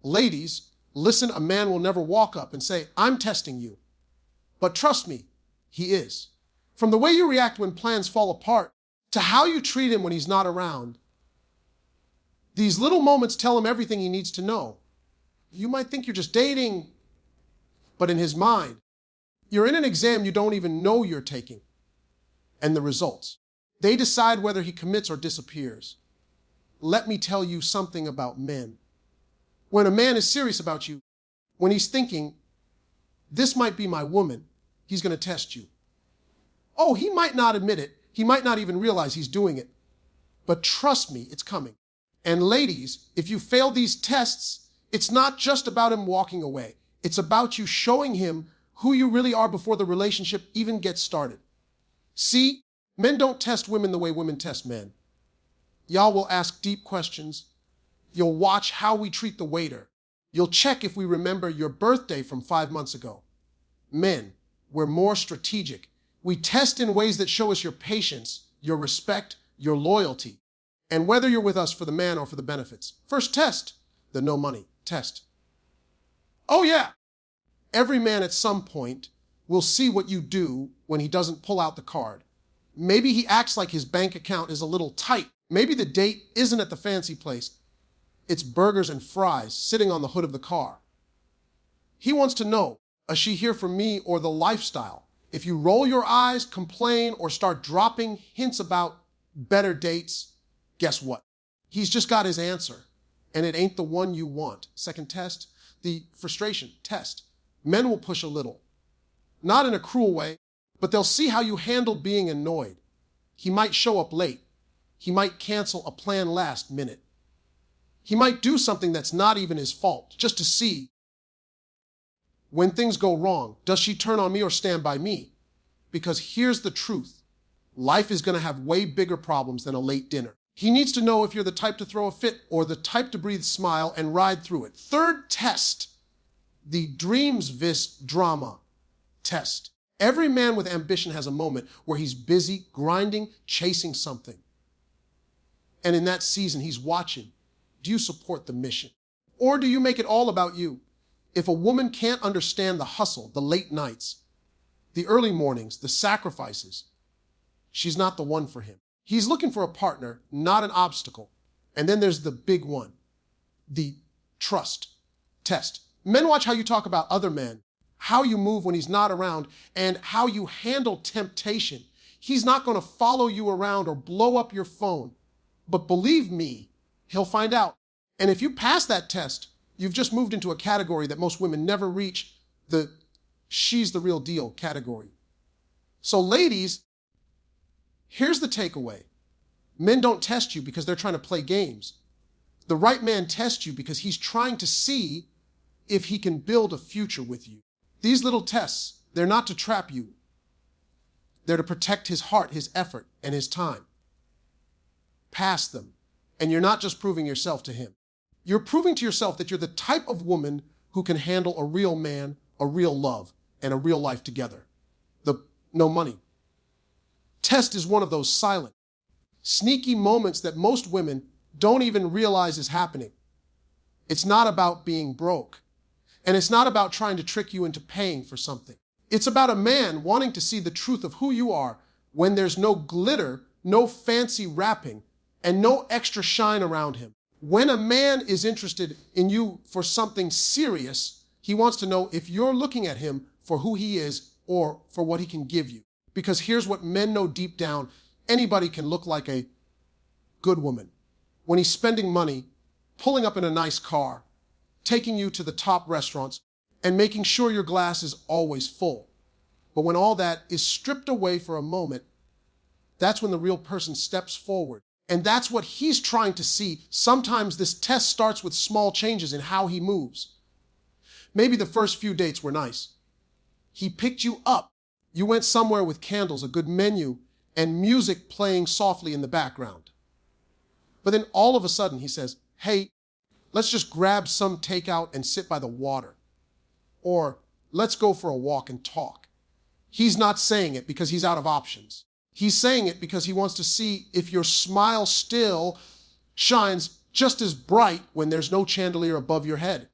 Ladies, listen, a man will never walk up and say, I'm testing you. But trust me, he is. From the way you react when plans fall apart to how you treat him when he's not around, these little moments tell him everything he needs to know. You might think you're just dating, but in his mind, you're in an exam you don't even know you're taking. And the results, they decide whether he commits or disappears. Let me tell you something about men. When a man is serious about you, when he's thinking, this might be my woman, he's going to test you. Oh, he might not admit it. He might not even realize he's doing it. But trust me, it's coming. And ladies, if you fail these tests, it's not just about him walking away. It's about you showing him who you really are before the relationship even gets started. See, men don't test women the way women test men. Y'all will ask deep questions. You'll watch how we treat the waiter. You'll check if we remember your birthday from 5 months ago. Men, we're more strategic. We test in ways that show us your patience, your respect, your loyalty, and whether you're with us for the man or for the benefits. First test, the no money test. Oh yeah, every man at some point will see what you do when he doesn't pull out the card. Maybe he acts like his bank account is a little tight. Maybe the date isn't at the fancy place. It's burgers and fries sitting on the hood of the car. He wants to know, is she here for me or the lifestyle? If you roll your eyes, complain, or start dropping hints about better dates, guess what? He's just got his answer, and it ain't the one you want. Second test, the frustration test. Men will push a little. Not in a cruel way, but they'll see how you handle being annoyed. He might show up late. He might cancel a plan last minute. He might do something that's not even his fault, just to see. When things go wrong, does she turn on me or stand by me? Because here's the truth. Life is going to have way bigger problems than a late dinner. He needs to know if you're the type to throw a fit or the type to breathe, smile, and ride through it. Third test, the dreams vis drama test. Every man with ambition has a moment where he's busy, grinding, chasing something. And in that season, he's watching. Do you support the mission? Or do you make it all about you? If a woman can't understand the hustle, the late nights, the early mornings, the sacrifices, she's not the one for him. He's looking for a partner, not an obstacle. And then there's the big one, the trust test. Men watch how you talk about other men, how you move when he's not around, and how you handle temptation. He's not going to follow you around or blow up your phone. But believe me, he'll find out. And if you pass that test, you've just moved into a category that most women never reach, the she's the real deal category. So ladies, here's the takeaway. Men don't test you because they're trying to play games. The right man tests you because he's trying to see if he can build a future with you. These little tests, they're not to trap you. They're to protect his heart, his effort, and his time. Pass them, and you're not just proving yourself to him. You're proving to yourself that you're the type of woman who can handle a real man, a real love, and a real life together. The no money test is one of those silent, sneaky moments that most women don't even realize is happening. It's not about being broke, and it's not about trying to trick you into paying for something. It's about a man wanting to see the truth of who you are when there's no glitter, no fancy wrapping, and no extra shine around him. When a man is interested in you for something serious, he wants to know if you're looking at him for who he is or for what he can give you. Because here's what men know deep down, anybody can look like a good woman. When he's spending money, pulling up in a nice car, taking you to the top restaurants, and making sure your glass is always full. But when all that is stripped away for a moment, that's when the real person steps forward. And that's what he's trying to see. Sometimes this test starts with small changes in how he moves. Maybe the first few dates were nice. He picked you up. You went somewhere with candles, a good menu, and music playing softly in the background. But then all of a sudden he says, hey, let's just grab some takeout and sit by the water. Or let's go for a walk and talk. He's not saying it because he's out of options. He's saying it because he wants to see if your smile still shines just as bright when there's no chandelier above your head.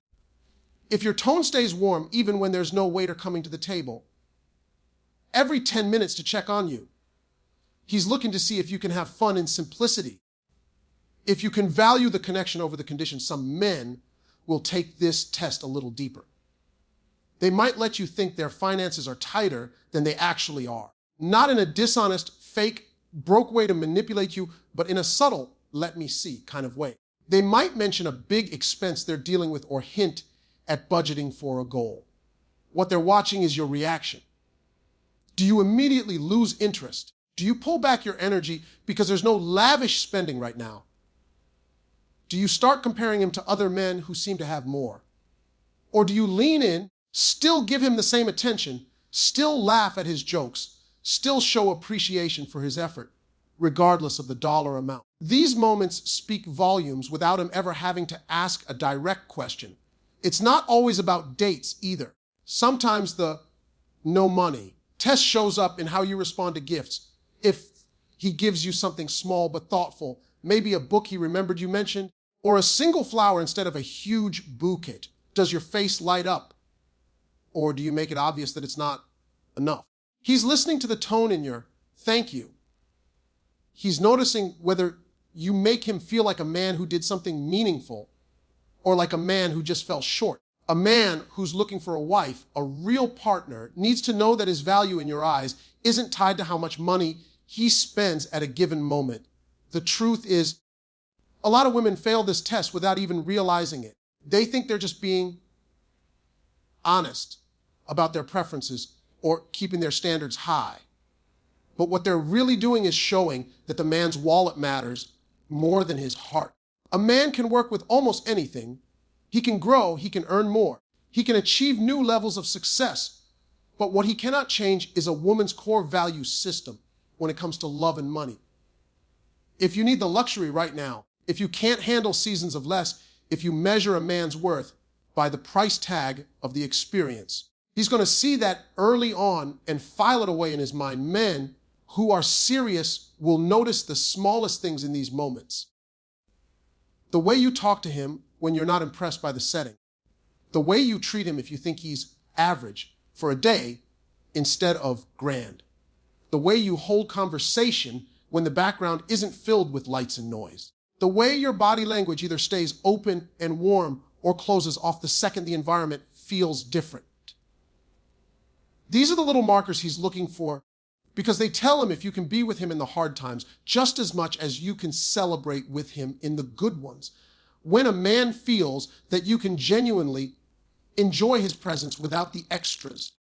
If your tone stays warm even when there's no waiter coming to the table, every 10 minutes to check on you, he's looking to see if you can have fun in simplicity. If you can value the connection over the condition, some men will take this test a little deeper. They might let you think their finances are tighter than they actually are. Not in a dishonest, fake, broke way to manipulate you, but in a subtle, let me see kind of way. They might mention a big expense they're dealing with or hint at budgeting for a goal. What they're watching is your reaction. Do you immediately lose interest? Do you pull back your energy because there's no lavish spending right now? Do you start comparing him to other men who seem to have more? Or do you lean in, still give him the same attention, still laugh at his jokes, still show appreciation for his effort, regardless of the dollar amount? These moments speak volumes without him ever having to ask a direct question. It's not always about dates either. Sometimes the no money test shows up in how you respond to gifts. If he gives you something small but thoughtful, maybe a book he remembered you mentioned, or a single flower instead of a huge bouquet, does your face light up? Or do you make it obvious that it's not enough? He's listening to the tone in your thank you. He's noticing whether you make him feel like a man who did something meaningful or like a man who just fell short. A man who's looking for a wife, a real partner, needs to know that his value in your eyes isn't tied to how much money he spends at a given moment. The truth is, a lot of women fail this test without even realizing it. They think they're just being honest about their preferences or keeping their standards high. But what they're really doing is showing that the man's wallet matters more than his heart. A man can work with almost anything. He can grow, he can earn more, he can achieve new levels of success. But what he cannot change is a woman's core value system when it comes to love and money. If you need the luxury right now, if you can't handle seasons of less, if you measure a man's worth by the price tag of the experience, he's going to see that early on and file it away in his mind. Men who are serious will notice the smallest things in these moments. The way you talk to him when you're not impressed by the setting. The way you treat him if you think he's average for a day instead of grand. The way you hold conversation when the background isn't filled with lights and noise. The way your body language either stays open and warm or closes off the second the environment feels different. These are the little markers he's looking for because they tell him if you can be with him in the hard times just as much as you can celebrate with him in the good ones. When a man feels that you can genuinely enjoy his presence without the extras,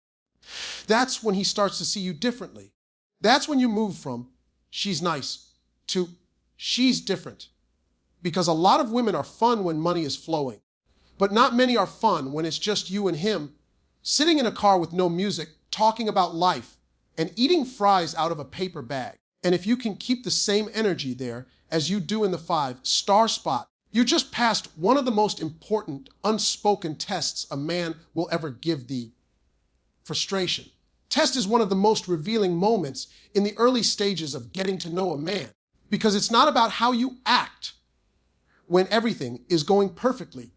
that's when he starts to see you differently. That's when you move from she's nice to she's different. Because a lot of women are fun when money is flowing, but not many are fun when it's just you and him, sitting in a car with no music, talking about life, and eating fries out of a paper bag. And if you can keep the same energy there as you do in the 5-star spot, you just passed one of the most important unspoken tests a man will ever give thee. Frustration. Test is one of the most revealing moments in the early stages of getting to know a man, because it's not about how you act when everything is going perfectly.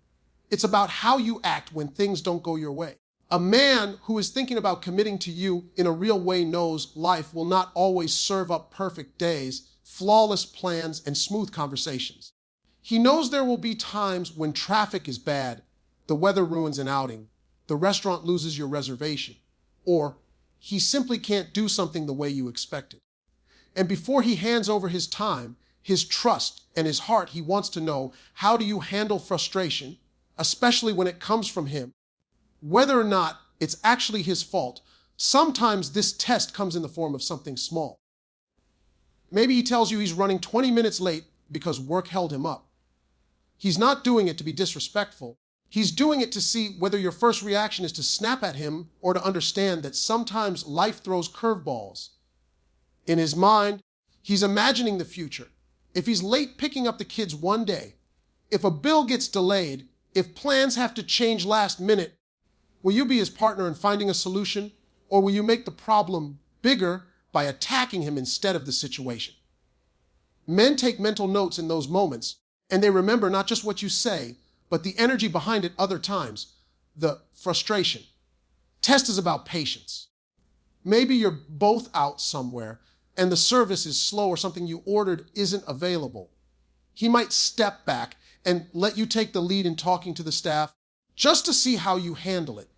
It's about how you act when things don't go your way. A man who is thinking about committing to you in a real way knows life will not always serve up perfect days, flawless plans, and smooth conversations. He knows there will be times when traffic is bad, the weather ruins an outing, the restaurant loses your reservation, or he simply can't do something the way you expected. And before he hands over his time, his trust, and his heart, he wants to know, how do you handle frustration, especially when it comes from him? Whether or not it's actually his fault, sometimes this test comes in the form of something small. Maybe he tells you he's running 20 minutes late because work held him up. He's not doing it to be disrespectful. He's doing it to see whether your first reaction is to snap at him or to understand that sometimes life throws curveballs. In his mind, he's imagining the future. If he's late picking up the kids one day, if a bill gets delayed, if plans have to change last minute, will you be his partner in finding a solution, or will you make the problem bigger by attacking him instead of the situation? Men take mental notes in those moments, and they remember not just what you say, but the energy behind it other times. the frustration. Test is about patience. Maybe you're both out somewhere and the service is slow or something you ordered isn't available. He might step back and let you take the lead in talking to the staff just to see how you handle it.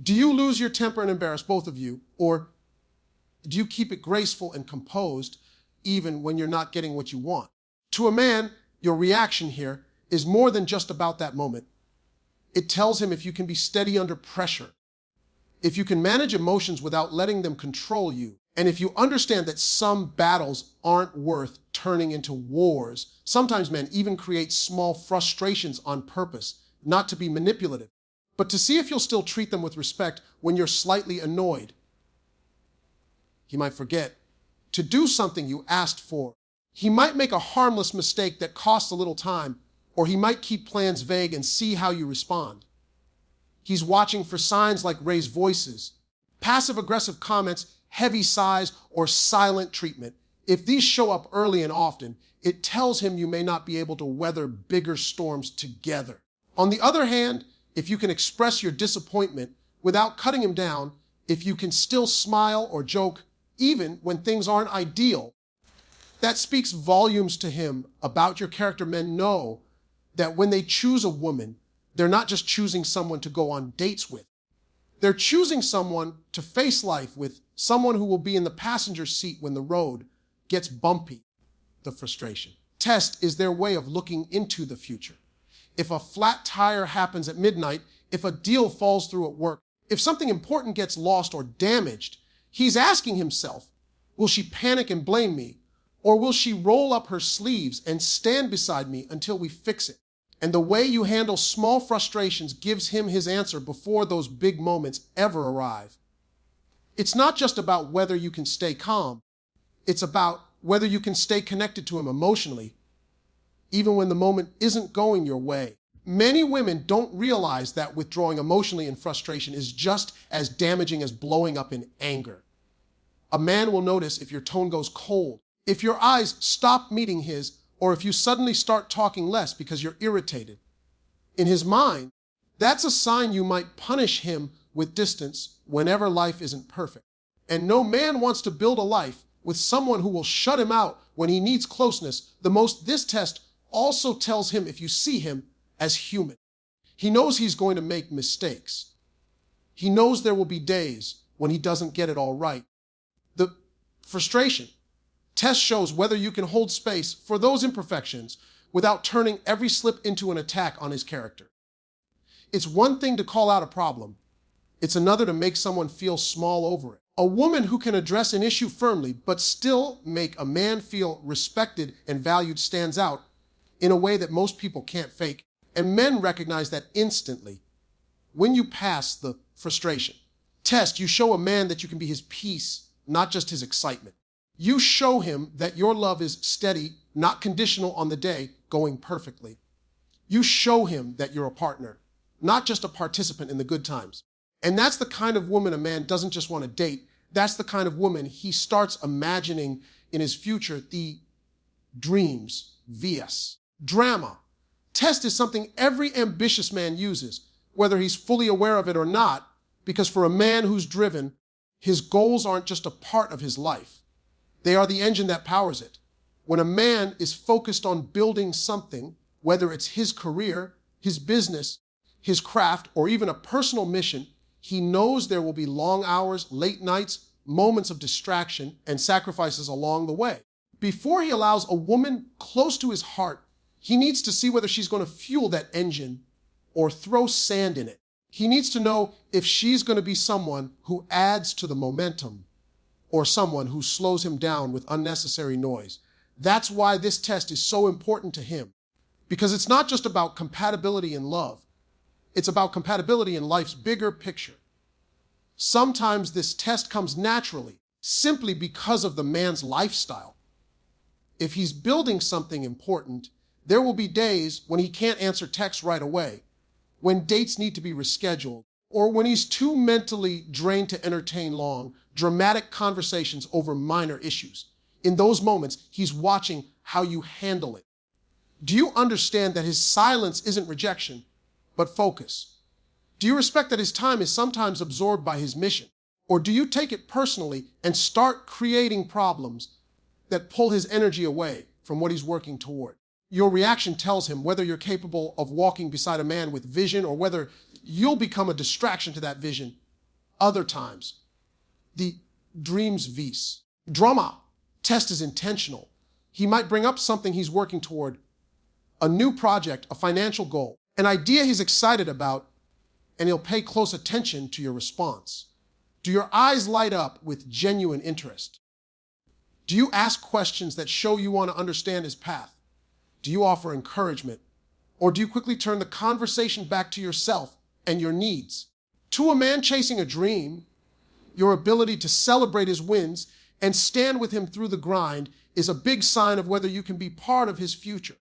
Do you lose your temper and embarrass both of you, or do you keep it graceful and composed even when you're not getting what you want? To a man, your reaction here is more than just about that moment. It tells him if you can be steady under pressure, if you can manage emotions without letting them control you, and if you understand that some battles aren't worth turning into wars. Sometimes men even create small frustrations on purpose, not to be manipulative, but to see if you'll still treat them with respect when you're slightly annoyed. He might forget to do something you asked for. He might make a harmless mistake that costs a little time, or he might keep plans vague and see how you respond. He's watching for signs like raised voices, passive-aggressive comments, heavy sighs, or silent treatment. If these show up early and often, it tells him you may not be able to weather bigger storms together. On the other hand, if you can express your disappointment without cutting him down, if you can still smile or joke even when things aren't ideal, that speaks volumes to him about your character. Men know that when they choose a woman, they're not just choosing someone to go on dates with. They're choosing someone to face life with, someone who will be in the passenger seat when the road gets bumpy. The frustration. Test is their way of looking into the future. If a flat tire happens at midnight, if a deal falls through at work, if something important gets lost or damaged, he's asking himself, will she panic and blame me, or will she roll up her sleeves and stand beside me until we fix it? And the way you handle small frustrations gives him his answer before those big moments ever arrive. It's not just about whether you can stay calm. It's about whether you can stay connected to him emotionally, even when the moment isn't going your way. Many women don't realize that withdrawing emotionally in frustration is just as damaging as blowing up in anger. A man will notice if your tone goes cold, if your eyes stop meeting his, or if you suddenly start talking less because you're irritated. In his mind, that's a sign you might punish him with distance whenever life isn't perfect. And no man wants to build a life with someone who will shut him out when he needs closeness. This test also tells him if you see him as human. He knows he's going to make mistakes. He knows there will be days when he doesn't get it all right. The frustration test shows whether you can hold space for those imperfections without turning every slip into an attack on his character. It's one thing to call out a problem. It's another to make someone feel small over it. A woman who can address an issue firmly but still make a man feel respected and valued stands out in a way that most people can't fake. And men recognize that instantly. When you pass the frustration test, you show a man that you can be his peace, not just his excitement. You show him that your love is steady, not conditional on the day going perfectly. You show him that you're a partner, not just a participant in the good times. And that's the kind of woman a man doesn't just want to date. That's the kind of woman he starts imagining in his future. The dreams, vs. drama. Test is something every ambitious man uses, whether he's fully aware of it or not, because for a man who's driven, his goals aren't just a part of his life. They are the engine that powers it. When a man is focused on building something, whether it's his career, his business, his craft, or even a personal mission, he knows there will be long hours, late nights, moments of distraction, and sacrifices along the way. Before he allows a woman close to his heart, he needs to see whether she's going to fuel that engine or throw sand in it. He needs to know if she's going to be someone who adds to the momentum or someone who slows him down with unnecessary noise. That's why this test is so important to him, because it's not just about compatibility in love. It's about compatibility in life's bigger picture. Sometimes this test comes naturally, simply because of the man's lifestyle. If he's building something important, there will be days when he can't answer texts right away, when dates need to be rescheduled, or when he's too mentally drained to entertain long, dramatic conversations over minor issues. In those moments, he's watching how you handle it. Do you understand that his silence isn't rejection, but focus? Do you respect that his time is sometimes absorbed by his mission? Or do you take it personally and start creating problems that pull his energy away from what he's working toward? Your reaction tells him whether you're capable of walking beside a man with vision or whether you'll become a distraction to that vision other times. The dreams vis. Drama test is intentional. He might bring up something he's working toward, a new project, a financial goal, an idea he's excited about, and he'll pay close attention to your response. Do your eyes light up with genuine interest? Do you ask questions that show you want to understand his path? Do you offer encouragement? Or do you quickly turn the conversation back to yourself and your needs? To a man chasing a dream, your ability to celebrate his wins and stand with him through the grind is a big sign of whether you can be part of his future.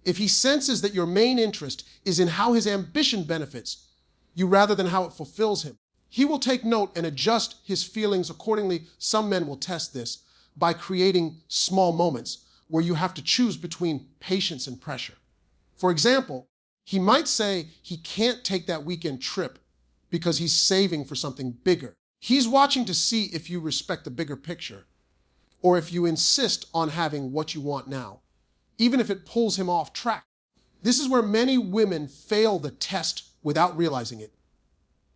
If he senses that your main interest is in how his ambition benefits you rather than how it fulfills him, he will take note and adjust his feelings accordingly. Some men will test this by creating small moments where you have to choose between patience and pressure. For example, he might say he can't take that weekend trip because he's saving for something bigger. He's watching to see if you respect the bigger picture or if you insist on having what you want now, even if it pulls him off track. This is where many women fail the test without realizing it,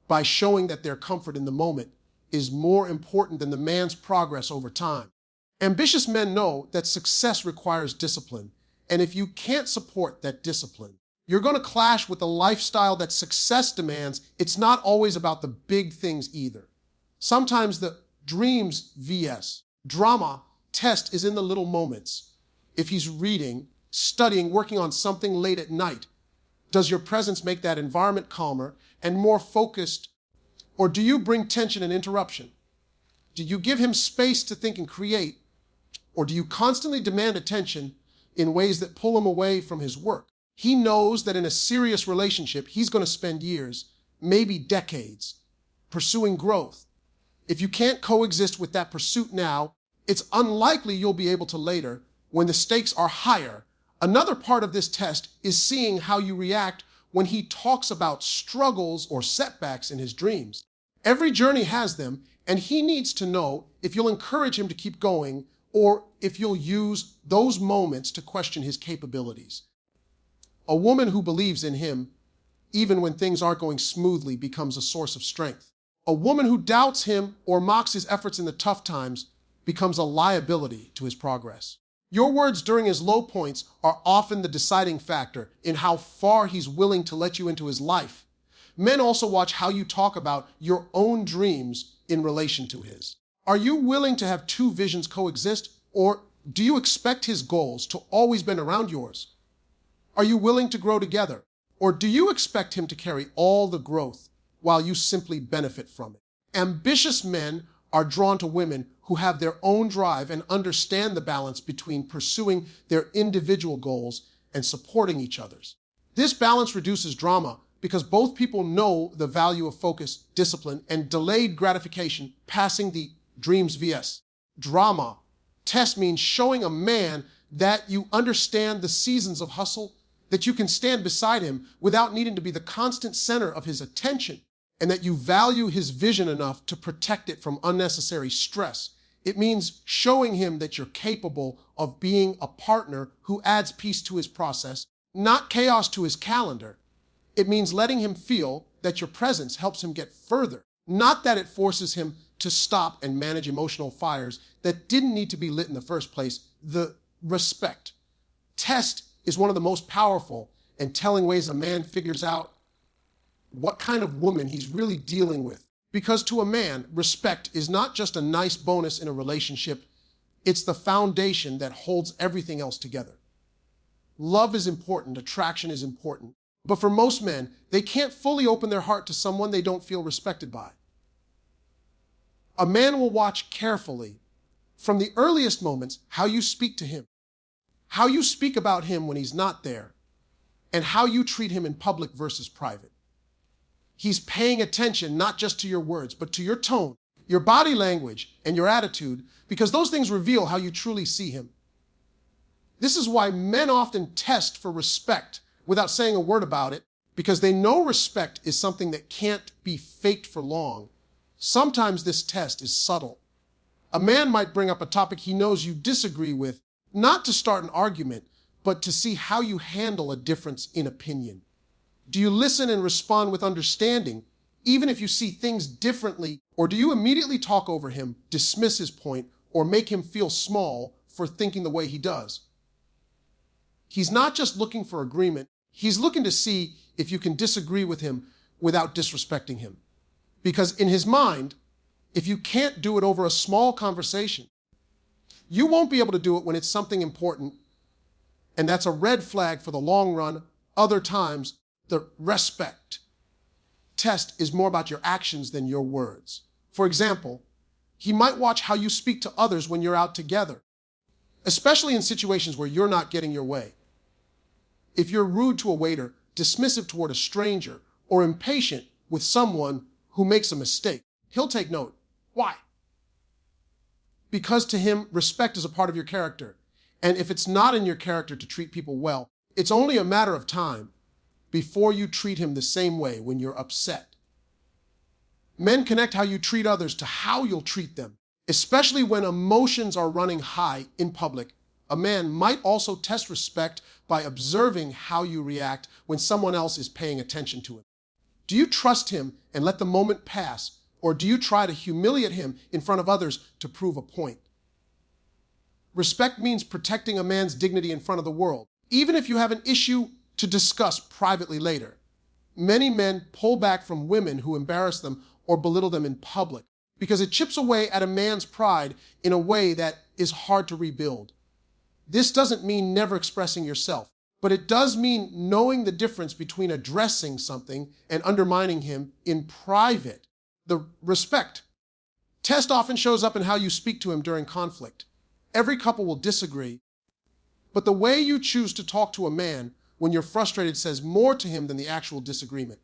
by showing that their comfort in the moment is more important than the man's progress over time. Ambitious men know that success requires discipline, and if you can't support that discipline, you're going to clash with the lifestyle that success demands. It's not always about the big things either. Sometimes the dreams vs. drama test is in the little moments. If he's reading, studying, working on something late at night, does your presence make that environment calmer and more focused? Or do you bring tension and interruption? Do you give him space to think and create? Or do you constantly demand attention in ways that pull him away from his work? He knows that in a serious relationship, he's going to spend years, maybe decades, pursuing growth. If you can't coexist with that pursuit now, it's unlikely you'll be able to later when the stakes are higher. Another part of this test is seeing how you react when he talks about struggles or setbacks in his dreams. Every journey has them, and he needs to know if you'll encourage him to keep going or if you'll use those moments to question his capabilities. A woman who believes in him, even when things aren't going smoothly, becomes a source of strength. A woman who doubts him or mocks his efforts in the tough times becomes a liability to his progress. Your words during his low points are often the deciding factor in how far he's willing to let you into his life. Men also watch how you talk about your own dreams in relation to his. Are you willing to have two visions coexist, or do you expect his goals to always bend around yours? Are you willing to grow together, or do you expect him to carry all the growth while you simply benefit from it? Ambitious men are drawn to women who have their own drive and understand the balance between pursuing their individual goals and supporting each other's. This balance reduces drama because both people know the value of focus, discipline, and delayed gratification. Passing the dreams vs. drama test means showing a man that you understand the seasons of hustle, that you can stand beside him without needing to be the constant center of his attention, and that you value his vision enough to protect it from unnecessary stress. It means showing him that you're capable of being a partner who adds peace to his process, not chaos to his calendar. It means letting him feel that your presence helps him get further, not that it forces him to stop and manage emotional fires that didn't need to be lit in the first place. The respect test is one of the most powerful and telling ways a man figures out what kind of woman he's really dealing with. Because to a man, respect is not just a nice bonus in a relationship, it's the foundation that holds everything else together. Love is important, attraction is important, but for most men, they can't fully open their heart to someone they don't feel respected by. A man will watch carefully, from the earliest moments, how you speak to him, how you speak about him when he's not there, and how you treat him in public versus private. He's paying attention not just to your words, but to your tone, your body language, and your attitude, because those things reveal how you truly see him. This is why men often test for respect without saying a word about it. because they know respect is something that can't be faked for long. Sometimes this test is subtle. A man might bring up a topic he knows you disagree with, not to start an argument, but to see how you handle a difference in opinion. Do you listen and respond with understanding, even if you see things differently, or do you immediately talk over him, dismiss his point, or make him feel small for thinking the way he does? He's not just looking for agreement, he's looking to see if you can disagree with him without disrespecting him. Because in his mind, if you can't do it over a small conversation, you won't be able to do it when it's something important, and that's a red flag for the long run. Other times, the respect test is more about your actions than your words. For example, he might watch how you speak to others when you're out together, especially in situations where you're not getting your way. If you're rude to a waiter, dismissive toward a stranger, or impatient with someone who makes a mistake, he'll take note. Why? Because to him, respect is a part of your character. And if it's not in your character to treat people well, it's only a matter of time before you treat him the same way when you're upset. Men connect how you treat others to how you'll treat them, especially when emotions are running high in public. A man might also test respect by observing how you react when someone else is paying attention to him. Do you trust him and let the moment pass, or do you try to humiliate him in front of others to prove a point? Respect means protecting a man's dignity in front of the world, even if you have an issue to discuss privately later. Many men pull back from women who embarrass them or belittle them in public because it chips away at a man's pride in a way that is hard to rebuild. This doesn't mean never expressing yourself, but it does mean knowing the difference between addressing something and undermining him in private. The respect test often shows up in how you speak to him during conflict. Every couple will disagree, but the way you choose to talk to a man when you're frustrated says more to him than the actual disagreement.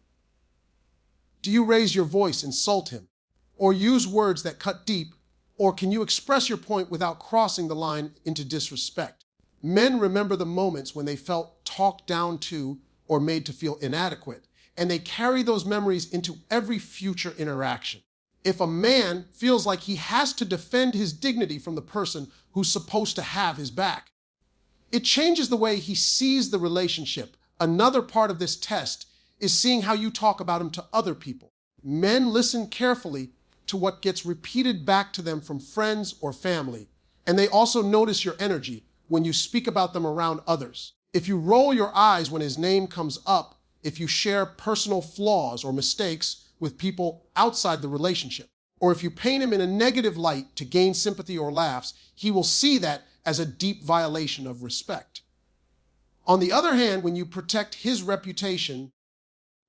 Do you raise your voice, insult him, or use words that cut deep, or can you express your point without crossing the line into disrespect? Men remember the moments when they felt talked down to or made to feel inadequate, and they carry those memories into every future interaction. If a man feels like he has to defend his dignity from the person who's supposed to have his back, it changes the way he sees the relationship. Another part of this test is seeing how you talk about him to other people. Men listen carefully to what gets repeated back to them from friends or family, and they also notice your energy when you speak about them around others. If you roll your eyes when his name comes up, if you share personal flaws or mistakes with people outside the relationship, or if you paint him in a negative light to gain sympathy or laughs, he will see that as a deep violation of respect. On the other hand, when you protect his reputation,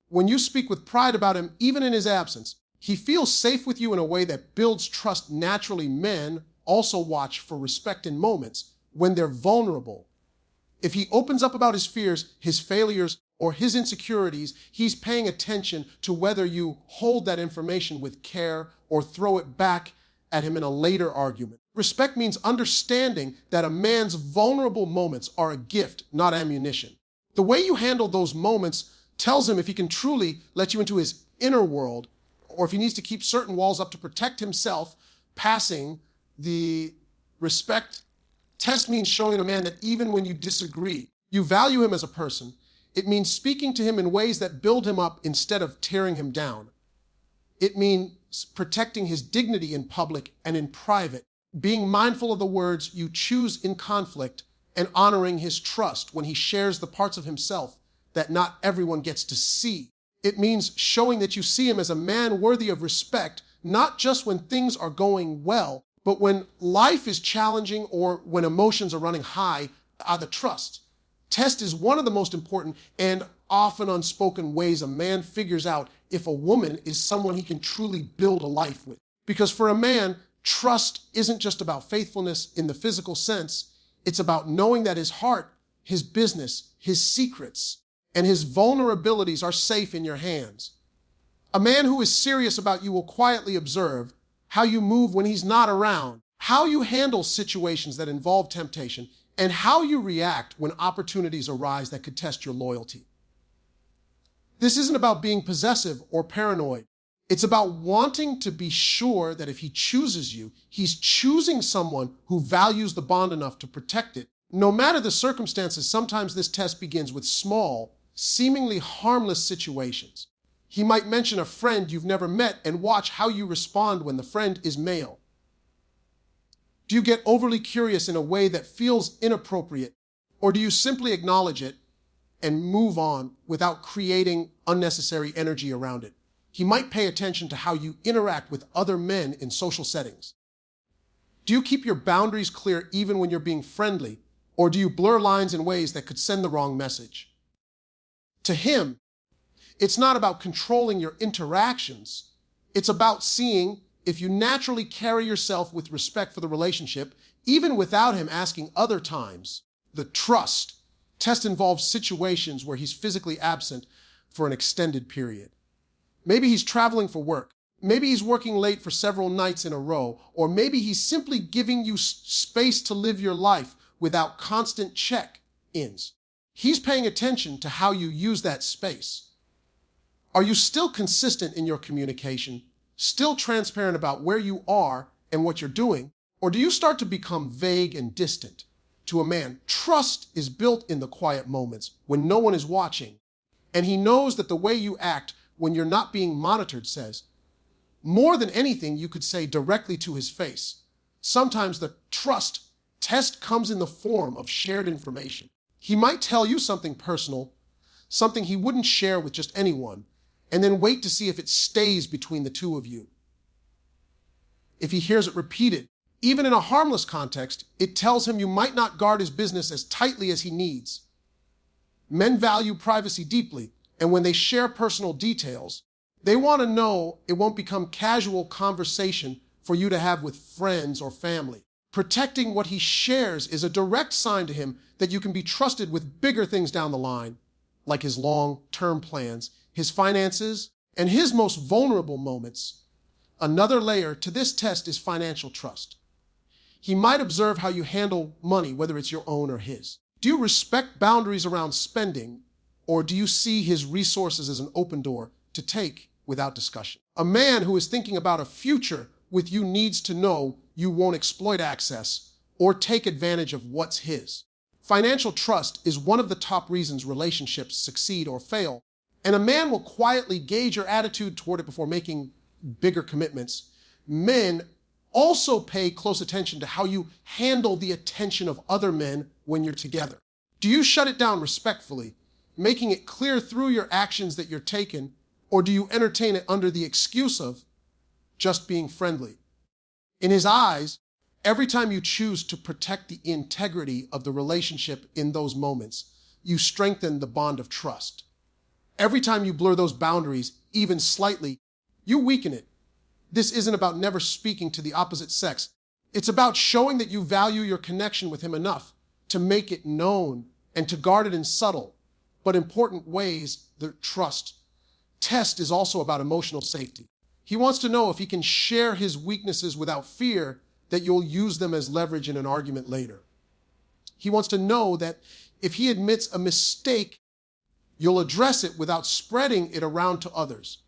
when you speak with pride about him, even in his absence, he feels safe with you in a way that builds trust naturally. Men also watch for respect in moments when they're vulnerable. If he opens up about his fears, his failures, or his insecurities, he's paying attention to whether you hold that information with care or throw it back at him in a later argument. Respect means understanding that a man's vulnerable moments are a gift, not ammunition. The way you handle those moments tells him if he can truly let you into his inner world, or if he needs to keep certain walls up to protect himself. Passing the respect test means showing a man that even when you disagree, you value him as a person. It means speaking to him in ways that build him up instead of tearing him down. It means protecting his dignity in public and in private, being mindful of the words you choose in conflict, and honoring his trust when he shares the parts of himself that not everyone gets to see. It means showing that you see him as a man worthy of respect, not just when things are going well, but when life is challenging or when emotions are running high. The trust test is one of the most important and often unspoken ways a man figures out if a woman is someone he can truly build a life with. Because for a man, trust isn't just about faithfulness in the physical sense. It's about knowing that his heart, his business, his secrets, and his vulnerabilities are safe in your hands. A man who is serious about you will quietly observe how you move when he's not around, how you handle situations that involve temptation, and how you react when opportunities arise that could test your loyalty. This isn't about being possessive or paranoid. It's about wanting to be sure that if he chooses you, he's choosing someone who values the bond enough to protect it. No matter the circumstances, sometimes this test begins with small, seemingly harmless situations. He might mention a friend you've never met and watch how you respond when the friend is male. Do you get overly curious in a way that feels inappropriate, or do you simply acknowledge it and move on without creating unnecessary energy around it? He might pay attention to how you interact with other men in social settings. Do you keep your boundaries clear even when you're being friendly, or do you blur lines in ways that could send the wrong message? To him, it's not about controlling your interactions. It's about seeing if you naturally carry yourself with respect for the relationship, even without him asking other times. The trust test involves situations where he's physically absent for an extended period. Maybe he's traveling for work. Maybe he's working late for several nights in a row. Or maybe he's simply giving you space to live your life without constant check-ins. He's paying attention to how you use that space. Are you still consistent in your communication, still transparent about where you are and what you're doing? Or do you start to become vague and distant? To a man, trust is built in the quiet moments when no one is watching. And he knows that the way you act when you're not being monitored says more than anything you could say directly to his face. Sometimes the trust test comes in the form of shared information. He might tell you something personal, something he wouldn't share with just anyone, and then wait to see if it stays between the two of you. If he hears it repeated, even in a harmless context, it tells him you might not guard his business as tightly as he needs. Men value privacy deeply, and when they share personal details, they want to know it won't become casual conversation for you to have with friends or family. Protecting what he shares is a direct sign to him that you can be trusted with bigger things down the line, like his long-term plans, his finances, and his most vulnerable moments. Another layer to this test is financial trust. He might observe how you handle money, whether it's your own or his. Do you respect boundaries around spending, or do you see his resources as an open door to take without discussion? A man who is thinking about a future with you needs to know you won't exploit access or take advantage of what's his. Financial trust is one of the top reasons relationships succeed or fail, and a man will quietly gauge your attitude toward it before making bigger commitments. Men also pay close attention to how you handle the attention of other men when you're together. Do you shut it down respectfully, making it clear through your actions that you're taken, or do you entertain it under the excuse of just being friendly? In his eyes, every time you choose to protect the integrity of the relationship in those moments, you strengthen the bond of trust. Every time you blur those boundaries, even slightly, you weaken it. This isn't about never speaking to the opposite sex. It's about showing that you value your connection with him enough to make it known and to guard it in subtle but important ways. The trust test is also about emotional safety. He wants to know if he can share his weaknesses without fear that you'll use them as leverage in an argument later. He wants to know that if he admits a mistake, you'll address it without spreading it around to others.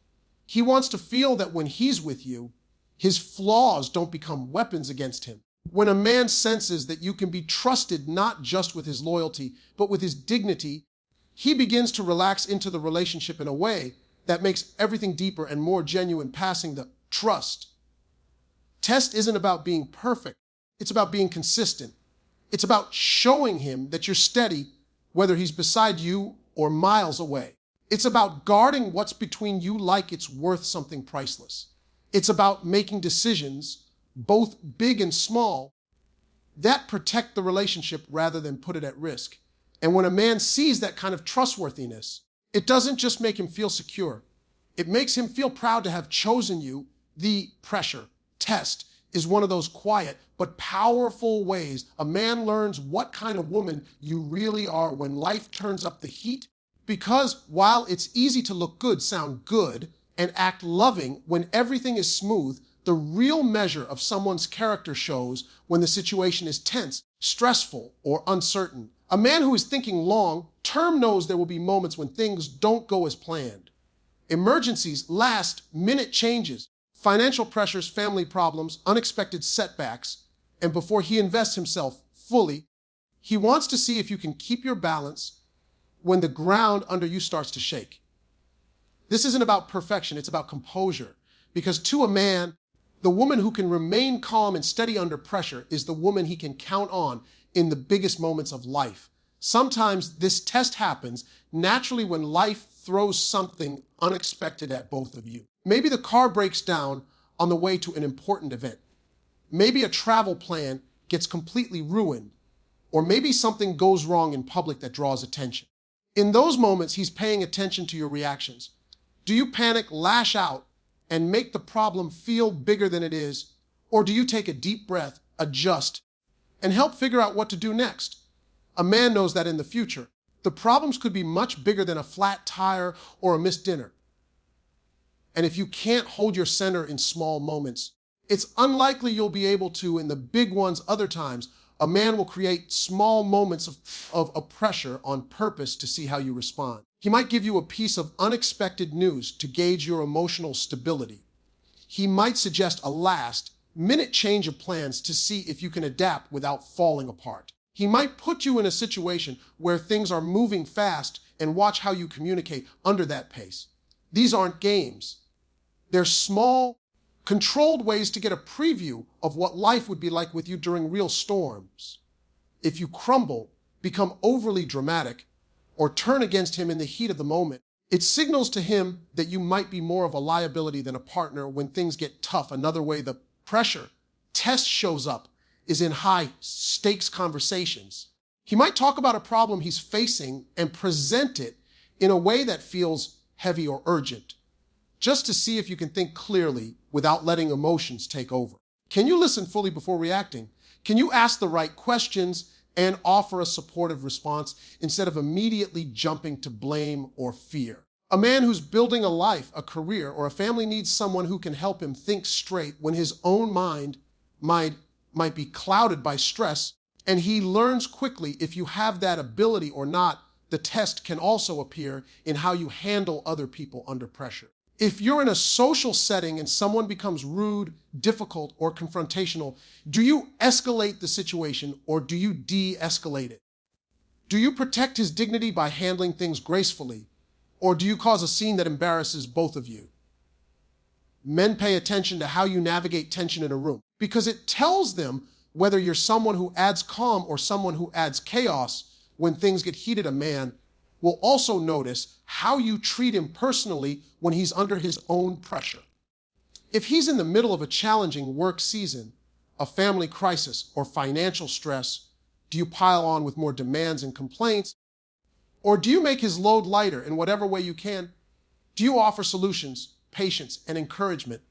He wants to feel that when he's with you, his flaws don't become weapons against him. When a man senses that you can be trusted not just with his loyalty, but with his dignity, he begins to relax into the relationship in a way that makes everything deeper and more genuine. Passing the trust test isn't about being perfect. It's about being consistent. It's about showing him that you're steady, whether he's beside you or miles away. It's about guarding what's between you like it's worth something priceless. It's about making decisions, both big and small, that protect the relationship rather than put it at risk. And when a man sees that kind of trustworthiness, it doesn't just make him feel secure. It makes him feel proud to have chosen you. The pressure test is one of those quiet but powerful ways a man learns what kind of woman you really are when life turns up the heat. Because while it's easy to look good, sound good, and act loving when everything is smooth, the real measure of someone's character shows when the situation is tense, stressful, or uncertain. A man who is thinking long term knows there will be moments when things don't go as planned. Emergencies, last-minute changes, financial pressures, family problems, unexpected setbacks, and before he invests himself fully, he wants to see if you can keep your balance when the ground under you starts to shake. This isn't about perfection, it's about composure. Because to a man, the woman who can remain calm and steady under pressure is the woman he can count on in the biggest moments of life. Sometimes this test happens naturally when life throws something unexpected at both of you. Maybe the car breaks down on the way to an important event. Maybe a travel plan gets completely ruined. Or maybe something goes wrong in public that draws attention. In those moments, he's paying attention to your reactions. Do you panic, lash out, and make the problem feel bigger than it is? Or do you take a deep breath, adjust, and help figure out what to do next? A man knows that in the future, the problems could be much bigger than a flat tire or a missed dinner. And if you can't hold your center in small moments, it's unlikely you'll be able to in the big ones other times. A man will create small moments of pressure on purpose to see how you respond. He might give you a piece of unexpected news to gauge your emotional stability. He might suggest a last-minute change of plans to see if you can adapt without falling apart. He might put you in a situation where things are moving fast and watch how you communicate under that pace. These aren't games. They're small, controlled ways to get a preview of what life would be like with you during real storms. If you crumble, become overly dramatic, or turn against him in the heat of the moment, it signals to him that you might be more of a liability than a partner when things get tough. Another way the pressure test shows up is in high-stakes conversations. He might talk about a problem he's facing and present it in a way that feels heavy or urgent, just to see if you can think clearly without letting emotions take over. Can you listen fully before reacting? Can you ask the right questions and offer a supportive response instead of immediately jumping to blame or fear? A man who's building a life, a career, or a family needs someone who can help him think straight when his own mind might be clouded by stress, and he learns quickly if you have that ability or not. The test can also appear in how you handle other people under pressure. If you're in a social setting and someone becomes rude, difficult, or confrontational, do you escalate the situation or do you de-escalate it? Do you protect his dignity by handling things gracefully, or do you cause a scene that embarrasses both of you? Men pay attention to how you navigate tension in a room because it tells them whether you're someone who adds calm or someone who adds chaos when things get heated. A man will also notice how you treat him personally when he's under his own pressure. If he's in the middle of a challenging work season, a family crisis, or financial stress, do you pile on with more demands and complaints? Or do you make his load lighter in whatever way you can? Do you offer solutions, patience, and encouragement?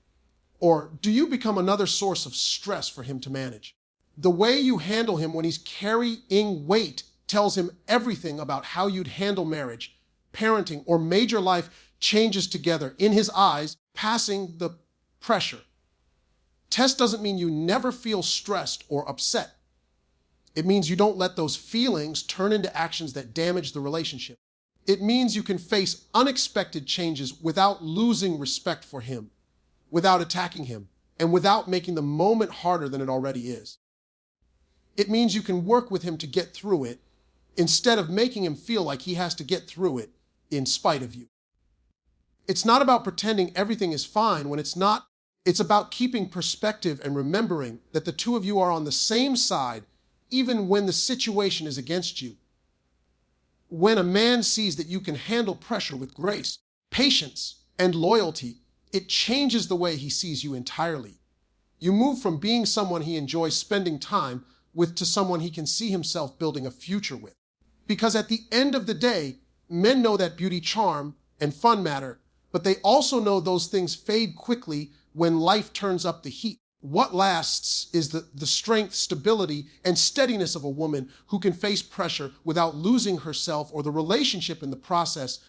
Or do you become another source of stress for him to manage? The way you handle him when he's carrying weight tells him everything about how you'd handle marriage, parenting, or major life changes together. In his eyes, passing the pressure test doesn't mean you never feel stressed or upset. It means you don't let those feelings turn into actions that damage the relationship. It means you can face unexpected changes without losing respect for him, without attacking him, and without making the moment harder than it already is. It means you can work with him to get through it instead of making him feel like he has to get through it in spite of you. It's not about pretending everything is fine when it's not. It's about keeping perspective and remembering that the two of you are on the same side even when the situation is against you. When a man sees that you can handle pressure with grace, patience, and loyalty, it changes the way he sees you entirely. You move from being someone he enjoys spending time with to someone he can see himself building a future with. Because at the end of the day, men know that beauty, charm, and fun matter, but they also know those things fade quickly when life turns up the heat. What lasts is the strength, stability, and steadiness of a woman who can face pressure without losing herself or the relationship in the process.